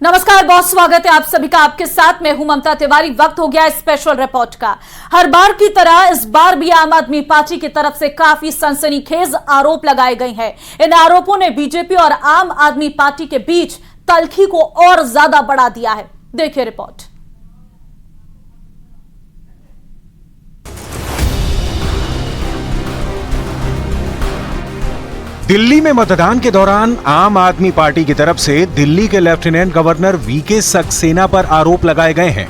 नमस्कार बहुत स्वागत है आप सभी का। आपके साथ मैं हूं ममता तिवारी। वक्त हो गया स्पेशल रिपोर्ट का। हर बार की तरह इस बार भी आम आदमी पार्टी की तरफ से काफी सनसनीखेज आरोप लगाए गए हैं। इन आरोपों ने बीजेपी और आम आदमी पार्टी के बीच तल्खी को और ज्यादा बढ़ा दिया है। देखिए रिपोर्ट। दिल्ली में मतदान के दौरान आम आदमी पार्टी की तरफ से दिल्ली के लेफ्टिनेंट गवर्नर वीके सक्सेना पर आरोप लगाए गए हैं।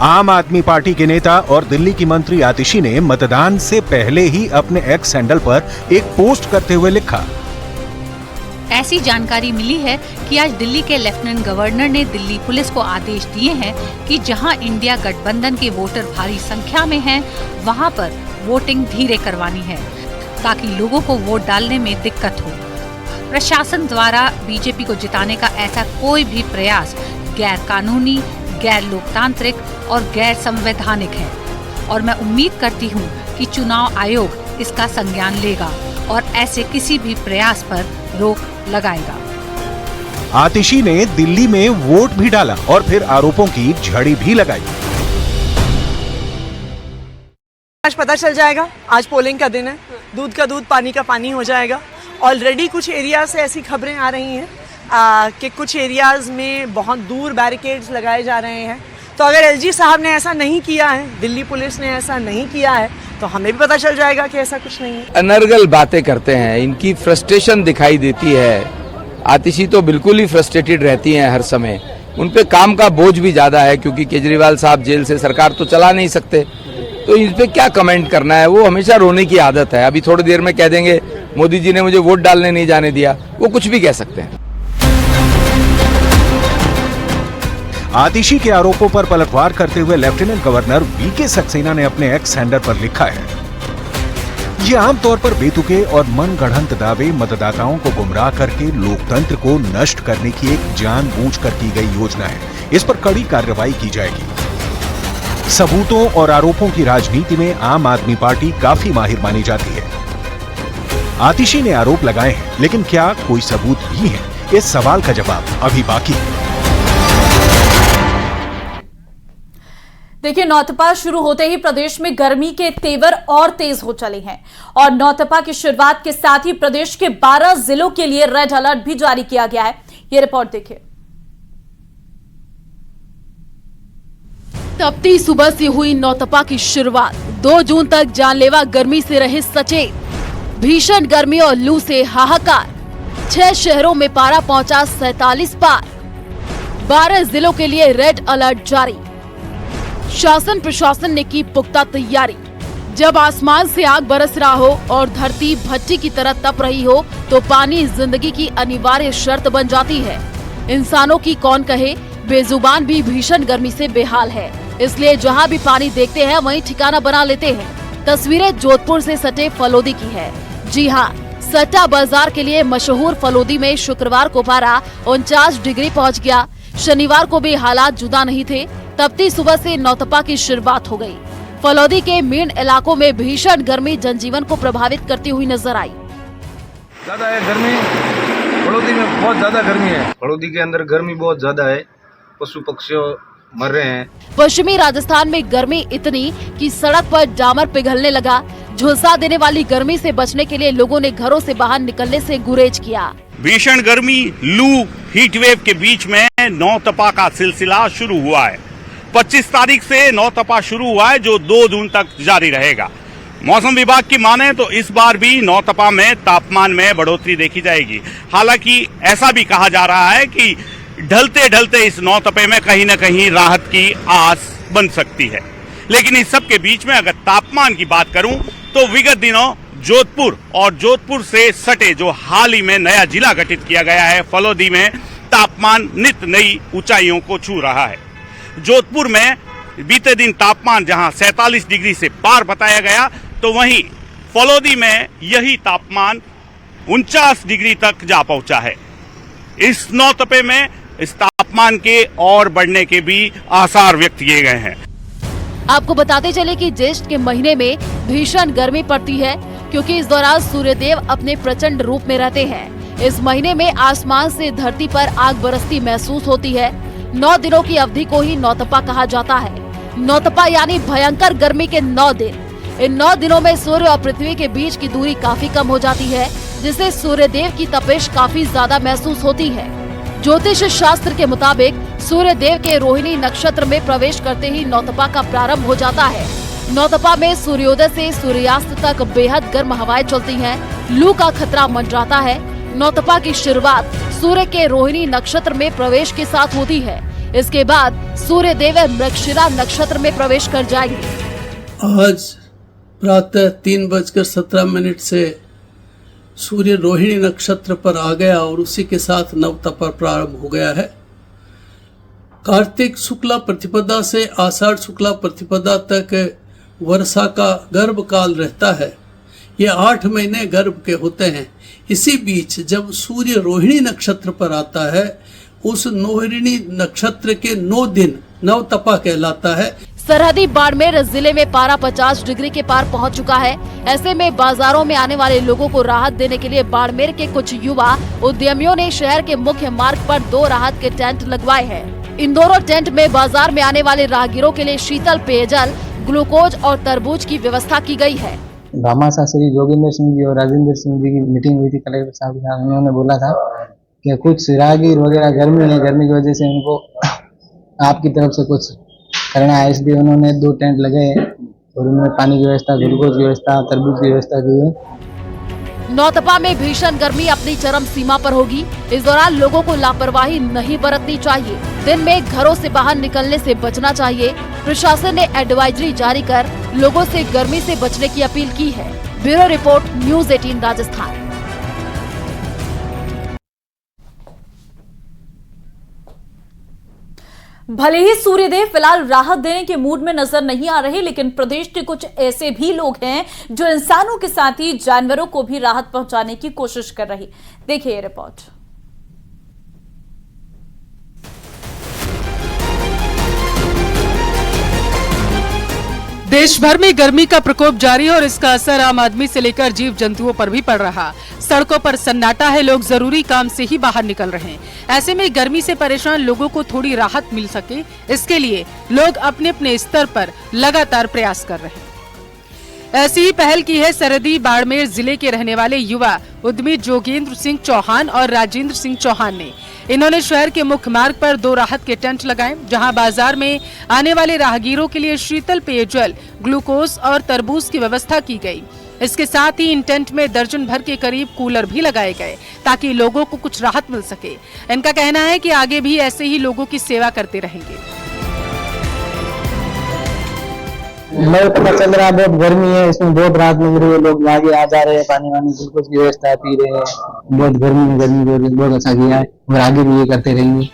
आम आदमी पार्टी के नेता और दिल्ली की मंत्री आतिशी ने मतदान से पहले ही अपने एक्स हैंडल पर एक पोस्ट करते हुए लिखा, ऐसी जानकारी मिली है कि आज दिल्ली के लेफ्टिनेंट गवर्नर ने दिल्ली पुलिस को आदेश दिए हैं कि जहां इंडिया गठबंधन के वोटर भारी संख्या में हैं, वहां पर वोटिंग धीरे करवानी है ताकि लोगों को वोट डालने में दिक्कत हो। प्रशासन द्वारा बीजेपी को जिताने का ऐसा कोई भी प्रयास गैर कानूनी, गैर लोकतांत्रिक और गैर संवैधानिक है और मैं उम्मीद करती हूं कि चुनाव आयोग इसका संज्ञान लेगा और ऐसे किसी भी प्रयास पर रोक लगाएगा। आतिशी ने दिल्ली में वोट भी डाला और फिर आरोपों की झड़ी भी लगाई। आज पता चल जाएगा, आज पोलिंग का दिन है, दूध का दूध पानी का पानी हो जाएगा। ऑलरेडी कुछ एरिया से ऐसी खबरें आ रही हैं कि कुछ एरियाज में बहुत दूर बैरिकेड्स लगाए जा रहे हैं। तो अगर एलजी साहब ने ऐसा नहीं किया है, दिल्ली पुलिस ने ऐसा नहीं किया है, तो हमें भी पता चल जाएगा कि ऐसा कुछ नहीं है। अनर्गल बातें करते हैं, इनकी फ्रस्ट्रेशन दिखाई देती है। आतिशी तो बिल्कुल ही फ्रस्ट्रेटेड रहती हैं हर समय। उन पे काम का बोझ भी ज्यादा है क्योंकि केजरीवाल साहब जेल से सरकार तो चला नहीं सकते, तो इस पे क्या कमेंट करना है। वो हमेशा रोने की आदत है। अभी थोड़ी देर में कह देंगे मोदी जी ने मुझे वोट डालने नहीं जाने दिया, वो कुछ भी कह सकते हैं। आतिशी के आरोपों पर पलटवार करते हुए लेफ्टिनेंट गवर्नर वीके सक्सेना ने अपने एक्स हैंडल पर लिखा है, ये आमतौर पर बेतुके और मनगढ़ंत दावे मतदाताओं को गुमराह करके लोकतंत्र को नष्ट करने की एक जानबूझकर की गई योजना है। इस पर कड़ी कार्रवाई की जाएगी। सबूतों और आरोपों की राजनीति में आम आदमी पार्टी काफी माहिर मानी जाती है। आतिशी ने आरोप लगाए हैं, लेकिन क्या कोई सबूत भी है? इस सवाल का जवाब अभी बाकी है। देखिए, नौतपा शुरू होते ही प्रदेश में गर्मी के तेवर और तेज हो चले हैं और नौतपा की शुरुआत के साथ ही प्रदेश के 12 जिलों के लिए रेड अलर्ट भी जारी किया गया है। ये रिपोर्ट देखिए। तपती सुबह से हुई नौतपा की शुरुआत। 2 जून तक जानलेवा गर्मी से रहे सचेत। भीषण गर्मी और लू से हाहाकार। 6 शहरों में पारा पहुंचा 47 पार। 12 जिलों के लिए रेड अलर्ट जारी। शासन प्रशासन ने की पुख्ता तैयारी। जब आसमान से आग बरस रहा हो और धरती भट्टी की तरह तप रही हो तो पानी जिंदगी की अनिवार्य शर्त बन जाती है। इंसानों की कौन कहे, बेजुबान भी भीषण गर्मी से बेहाल है, इसलिए जहां भी पानी देखते हैं वहीं ठिकाना बना लेते हैं। तस्वीरें जोधपुर से सटे फलोदी की है। जी हां, सट्टा बाजार के लिए मशहूर फलोदी में शुक्रवार को पारा 49 डिग्री पहुंच गया। शनिवार को भी हालात जुदा नहीं थे। तपती सुबह से नौतपा की शुरुआत हो गई। फलोदी के मेन इलाकों में भीषण गर्मी जनजीवन को प्रभावित करती हुई नजर आई। ज्यादा है गर्मी, फलोदी में बहुत ज्यादा गर्मी है। फलोदी के अंदर गर्मी बहुत ज्यादा है, पशु पक्षी मर रहे हैं। पश्चिमी राजस्थान में गर्मी इतनी कि सड़क पर डामर पिघलने लगा। झुलसा देने वाली गर्मी से बचने के लिए लोगों ने घरों से बाहर निकलने से गुरेज किया। भीषण गर्मी, लू, हीट वेव के बीच में नौतपा का सिलसिला शुरू हुआ है। 25 तारीख से नौतपा शुरू हुआ है जो 2 जून तक जारी रहेगा। मौसम विभाग की माने तो इस बार भी नौतपा में तापमान में बढ़ोतरी देखी जाएगी। हालांकि ऐसा भी कहा जा रहा है कि ढलते ढलते इस नौतपे में कहीं न कहीं राहत की आस बन सकती है। लेकिन इस सब के बीच में अगर तापमान की बात करूं तो विगत दिनों जोधपुर और जोधपुर से सटे जो हाल ही में नया जिला गठित किया गया है फलोदी में तापमान नित नई ऊंचाइयों को छू रहा है। जोधपुर में बीते दिन तापमान जहां 47 डिग्री से पार बताया गया, तो वहीं फलोदी में यही तापमान 49 डिग्री तक जा पहुंचा है। इस नौतपे में इस तापमान के और बढ़ने के भी आसार व्यक्त किए गए हैं। आपको बताते चले कि ज्येष्ठ के महीने में भीषण गर्मी पड़ती है क्योंकि इस दौरान सूर्यदेव अपने प्रचंड रूप में रहते हैं। इस महीने में आसमान से धरती पर आग बरसती महसूस होती है। 9 दिनों की अवधि को ही नौतपा कहा जाता है। नौतपा यानी भयंकर गर्मी के 9 दिन। इन 9 दिनों में सूर्य और पृथ्वी के बीच की दूरी काफी कम हो जाती है, जिससे सूर्य देव की तपिश काफी ज्यादा महसूस होती है। ज्योतिष शास्त्र के मुताबिक सूर्य देव के रोहिणी नक्षत्र में प्रवेश करते ही नौतपा का प्रारंभ हो जाता है। नौतपा में सूर्योदय से सूर्यास्त तक बेहद गर्म हवाएं चलती हैं, लू का खतरा मंडराता है। नौतपा की शुरुआत सूर्य के रोहिणी नक्षत्र में प्रवेश के साथ होती है। इसके बाद सूर्य देव मृगशिरा नक्षत्र में प्रवेश कर जाएंगे। आज प्रातः 3:17 से सूर्य रोहिणी नक्षत्र पर आ गया और उसी के साथ नवतपा प्रारंभ हो गया है। कार्तिक शुक्ला प्रतिपदा से आषाढ़ शुक्ला प्रतिपदा तक वर्षा का गर्भ काल रहता है। ये 8 महीने गर्भ के होते हैं। इसी बीच जब सूर्य रोहिणी नक्षत्र पर आता है, उस रोहिणी नक्षत्र के 9 दिन नवतपा कहलाता है। सरहदी बाड़मेर जिले में पारा 50 डिग्री के पार पहुंच चुका है। ऐसे में बाजारों में आने वाले लोगों को राहत देने के लिए बाड़मेर के कुछ युवा उद्यमियों ने शहर के मुख्य मार्ग पर 2 राहत के टेंट लगवाए हैं। इन दोनों टेंट में बाजार में आने वाले राहगीरों के लिए शीतल पेयजल, ग्लूकोज और तरबूज की व्यवस्था की गई है। भामाशाह श्री जोगिंदर सिंह जी और राजेंद्र सिंह जी की मीटिंग हुई थी कलेक्टर साहब के साथ। उन्होंने बोला था कि कुछ राहगीर वगैरह गर्मी है, गर्मी की वजह से उनको आपकी तरफ से कुछ करना है, इसलिए उन्होंने 2 टेंट लगाए और उन्होंने पानी की व्यवस्था, ग्लूकोज की व्यवस्था, तरबूज की व्यवस्था की है। नौतपा में भीषण गर्मी अपनी चरम सीमा पर होगी। इस दौरान लोगों को लापरवाही नहीं बरतनी चाहिए। दिन में घरों से बाहर निकलने से बचना चाहिए। प्रशासन ने एडवाइजरी जारी कर लोगों से गर्मी से बचने की अपील की है। Bureau report, news 18 Rajasthan. भले ही सूर्यदेव फिलहाल राहत देने के मूड में नजर नहीं आ रहे, लेकिन प्रदेश के कुछ ऐसे भी लोग हैं जो इंसानों के साथ ही जानवरों को भी राहत पहुंचाने की कोशिश कर रही। देखिए ये रिपोर्ट। देश भर में गर्मी का प्रकोप जारी है और इसका असर आम आदमी से लेकर जीव जंतुओं पर भी पड़ रहा। सड़कों पर सन्नाटा है, लोग जरूरी काम से ही बाहर निकल रहे हैं। ऐसे में गर्मी से परेशान लोगों को थोड़ी राहत मिल सके, इसके लिए लोग अपने अपने स्तर पर लगातार प्रयास कर रहे हैं। ऐसी ही पहल की है सरहदी बाड़मेर जिले के रहने वाले युवा उद्यमी जोगेंद्र सिंह चौहान और राजेंद्र सिंह चौहान ने। इन्होंने शहर के मुख्य मार्ग पर 2 राहत के टेंट लगाए, जहां बाजार में आने वाले राहगीरों के लिए शीतल पेयजल, ग्लूकोज और तरबूज की व्यवस्था की गई। इसके साथ ही इन टेंट में दर्जन भर के करीब कूलर भी लगाए गए ताकि लोगों को कुछ राहत मिल सके। इनका कहना है कि आगे भी ऐसे ही लोगों की सेवा करते रहेंगे। मैं पता चल रहा है बहुत गर्मी है, इसमें बहुत राहत मिल रही है। लोग आगे आ जा रहे हैं, पानी वानी ग्लूकोज की व्यवस्था पी रहे हैं। बहुत गर्मी बहुत अच्छा किया है और आगे भी ये करते रहेंगे।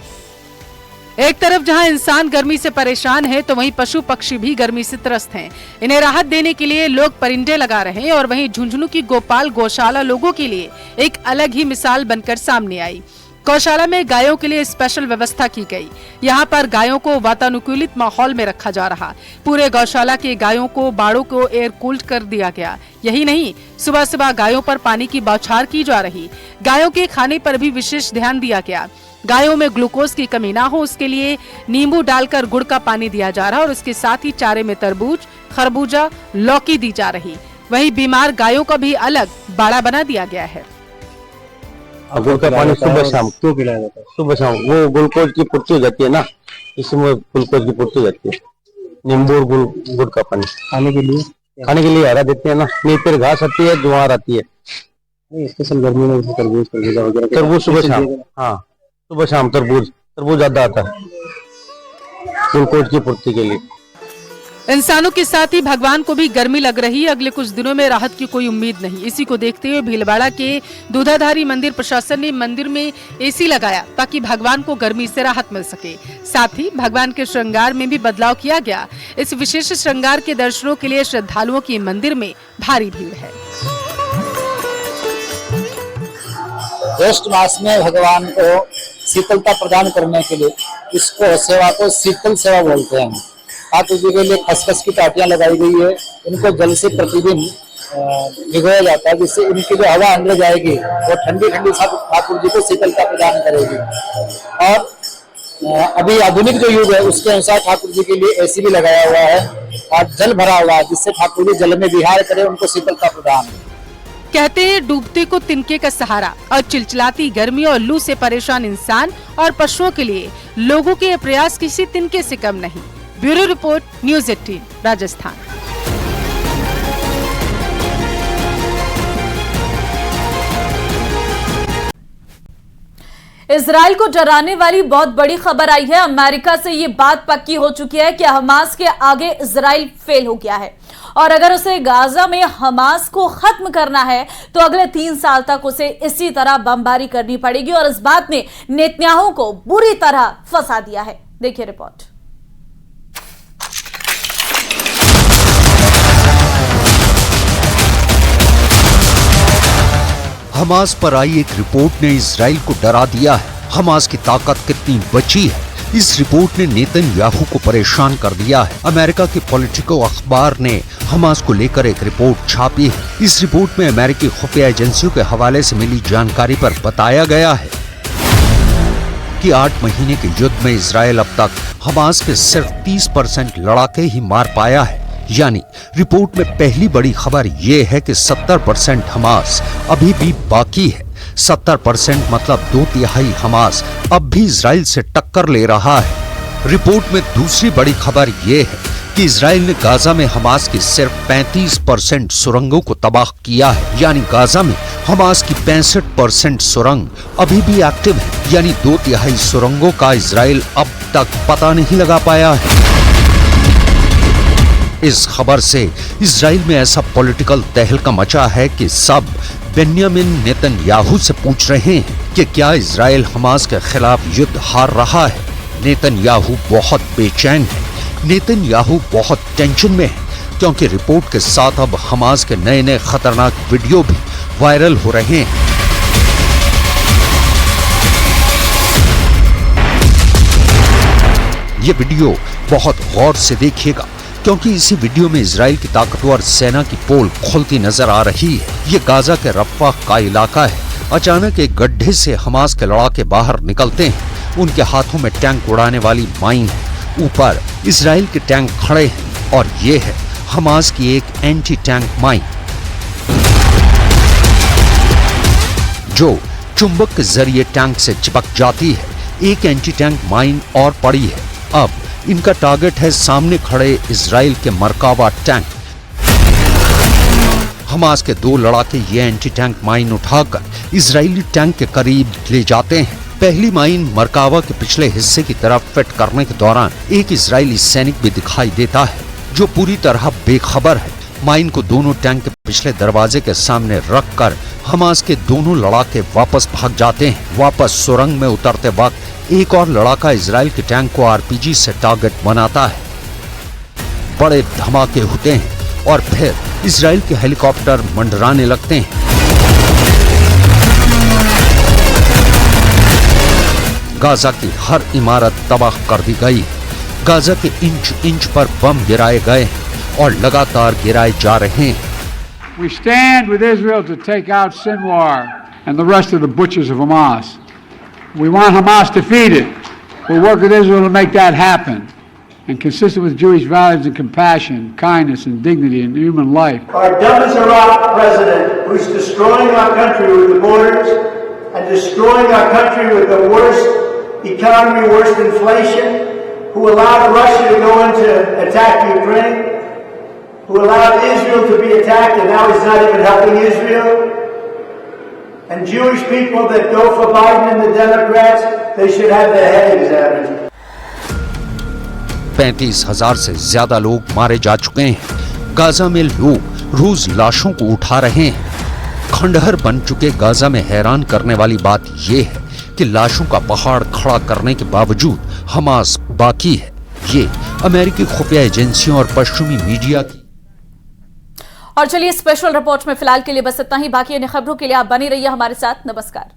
एक तरफ जहां इंसान गर्मी से परेशान है, तो वहीं पशु पक्षी भी गर्मी से त्रस्त हैं। इन्हें राहत देने के लिए लोग परिंदे लगा रहे हैं और वहीं झुंझुनू की गोपाल गौशाला लोगों के लिए एक अलग ही मिसाल बनकर सामने आई। गौशाला में गायों के लिए स्पेशल व्यवस्था की गई। यहाँ पर गायों को वातानुकूलित माहौल में रखा जा रहा। पूरे गौशाला के गायों को बाड़ों को एयर कूल्ड कर दिया गया। यही नहीं, सुबह सुबह गायों पर पानी की बौछार की जा रही। गायों के खाने पर भी विशेष ध्यान दिया गया। गायों में ग्लूकोज की कमी ना हो, उसके लिए नींबू डालकर गुड़ का पानी दिया जा रहा और उसके साथ ही चारे में तरबूज, खरबूजा, लौकी दी जा रही। वहीं बीमार गायों का भी अलग बाड़ा बना दिया गया है। गुड़ का पानी सुबह शाम क्यों पिलाया जाता है? सुबह शाम वो ग्लूकोज की पूर्ति हो जाती है ना, इसमें ग्लूकोज की पूर्ति हो जाती है। नींबू और गुड़ का पानी खाने के लिए हरा देते हैं ना, नहीं फिर घास आती है, ज्वार आती है। स्पेशल गर्मी में तरबूज वगैरह, तरबूज सुबह शाम, हाँ सुबह शाम तरबूज ज्यादा आता है ग्लूकोज की पूर्ति के लिए। इंसानों के साथ ही भगवान को भी गर्मी लग रही है। अगले कुछ दिनों में राहत की कोई उम्मीद नहीं। इसी को देखते हुए भीलवाड़ा के दूधाधारी मंदिर प्रशासन ने मंदिर में एसी लगाया ताकि भगवान को गर्मी से राहत मिल सके। साथ ही भगवान के श्रृंगार में भी बदलाव किया गया। इस विशेष श्रृंगार के दर्शनों के लिए श्रद्धालुओं की मंदिर में भारी भीड़ है। ज्येष्ठ मास में भगवान को शीतलता प्रदान करने के लिए इसको सेवा को शीतल सेवा बोलते हैं। माता जी के लिए खसखस की टाटियां लगाई गई है। इनको जल से प्रतिदिन भिगोया जाता है, जिससे इनकी जो हवा अंदर जाएगी वो ठंडी ठंडी ठाकुर जी को शीतलता प्रदान करेगी। और अभी आधुनिक जो युग है उसके अनुसार ठाकुर जी के लिए एसी भी लगाया हुआ है और जल भरा हुआ है, जिससे ठाकुर जी जल में विहार करें, उनको शीतलता प्रदान। कहते हैं डूबते को तिनके का सहारा, और चिलचिलाती गर्मी और लू से परेशान इंसान और पशुओं के लिए लोगों के ये प्रयास किसी तिनके से कम नहीं। Bureau report, news 18 Rajasthan. Israel को डराने वाली बहुत बड़ी खबर आई है। अमेरिका से ये बात पक्की हो चुकी है कि हमास के आगे इजराइल फेल हो गया है और अगर उसे गाजा में हमास को खत्म करना है तो अगले 3 साल तक उसे इसी तरह बमबारी करनी पड़ेगी और इस बात ने नेतन्याहू को बुरी तरह फंसा दिया है। देखिए रिपोर्ट। हमास पर आई एक रिपोर्ट ने इजराइल को डरा दिया है। हमास की ताकत कितनी बची है, इस रिपोर्ट ने नेतन्याहू को परेशान कर दिया है। अमेरिका के पॉलिटिको अखबार ने हमास को लेकर एक रिपोर्ट छापी है। इस रिपोर्ट में अमेरिकी खुफिया एजेंसियों के हवाले से मिली जानकारी पर बताया गया है कि 8 महीने के युद्ध में इजराइल अब तक हमास के सिर्फ 30% लड़ाके ही मार पाया है। यानी रिपोर्ट में पहली बड़ी खबर ये है कि 70% हमास अभी भी बाकी है। 70% मतलब 2/3 हमास अब भी इजराइल से टक्कर ले रहा है। रिपोर्ट में दूसरी बड़ी खबर ये है कि इजराइल ने गाजा में हमास की सिर्फ 35% सुरंगों को तबाह किया है। यानी गाजा में हमास की 65% सुरंग अभी भी एक्टिव है। यानी 2/3 सुरंगों का इजराइल अब तक पता नहीं लगा पाया है। इस खबर से इजराइल में ऐसा पॉलिटिकल तहलका मचा है कि सब बेन्यामिन नेतन्याहू से पूछ रहे हैं कि क्या इजराइल हमास के खिलाफ युद्ध हार रहा है। नेतन्याहू बहुत बेचैन है, नेतन्याहू बहुत टेंशन में है क्योंकि रिपोर्ट के साथ अब हमास के नए नए खतरनाक वीडियो भी वायरल हो रहे हैं। ये वीडियो बहुत गौर से देखिएगा क्योंकि इसी वीडियो में इजराइल की ताकतवर सेना की पोल खुलती नजर आ रही है। ये गाजा के रफ़ा का इलाका है। अचानक एक गड्ढे से हमास के लड़ाके बाहर निकलते हैं। उनके हाथों में टैंक उड़ाने वाली माइन है। ऊपर इजराइल के टैंक खड़े हैं और ये है हमास की एक एंटी टैंक माइन जो चुंबक के जरिए टैंक से चिपक जाती है। एक एंटी टैंक माइन और पड़ी है। अब इनका टारगेट है सामने खड़े इजराइल के मरकावा टैंक। हमास के 2 लड़ाके ये एंटी टैंक माइन उठाकर इजरायली टैंक के करीब ले जाते हैं। पहली माइन मरकावा के पिछले हिस्से की तरफ फिट करने के दौरान एक इजरायली सैनिक भी दिखाई देता है जो पूरी तरह बेखबर है। माइन को दोनों टैंक के पिछले दरवाजे के सामने रखकर हमास के दोनों लड़ाके वापस भाग जाते हैं। वापस सुरंग में उतरते वक्त एक और लड़ाका इजराइल के टैंक को आरपीजी से टारगेट बनाता है। बड़े धमाके होते हैं और फिर इजराइल के हेलीकॉप्टर मंडराने लगते हैं। गाजा की हर इमारत तबाह कर दी गई। गाजा के इंच इंच पर बम गिराए गए और लगातार गिराए जा रहे हैं। We stand with Israel to take out Sinwar and the rest of the butchers of Hamas. We want Hamas defeated. We'll work with Israel to make that happen. And consistent with Jewish values and compassion, kindness and dignity and human life. Our dumb as a rock president who's destroying our country with the borders and destroying our country with the worst economy, worst inflation, who allowed Russia to go in to attack Ukraine, who allowed Israel to be attacked and now he's not even helping Israel. And Jewish people that go for Biden and the Democrats, they should have their head examined. 35,000 से ज्यादा लोग मारे जा चुके हैं। Gaza में लोग रोज लाशों को उठा रहे हैं। खंडहर बन चुके गाजा में हैरान करने वाली बात यह है कि लाशों का पहाड़ खड़ा करने के बावजूद हमास बाकी है। ये अमेरिकी खुफिया एजेंसियों और पश्चिमी मीडिया की। और चलिए स्पेशल रिपोर्ट में फिलहाल के लिए बस इतना ही। बाकी अन्य खबरों के लिए आप बने रहिए हमारे साथ। नमस्कार।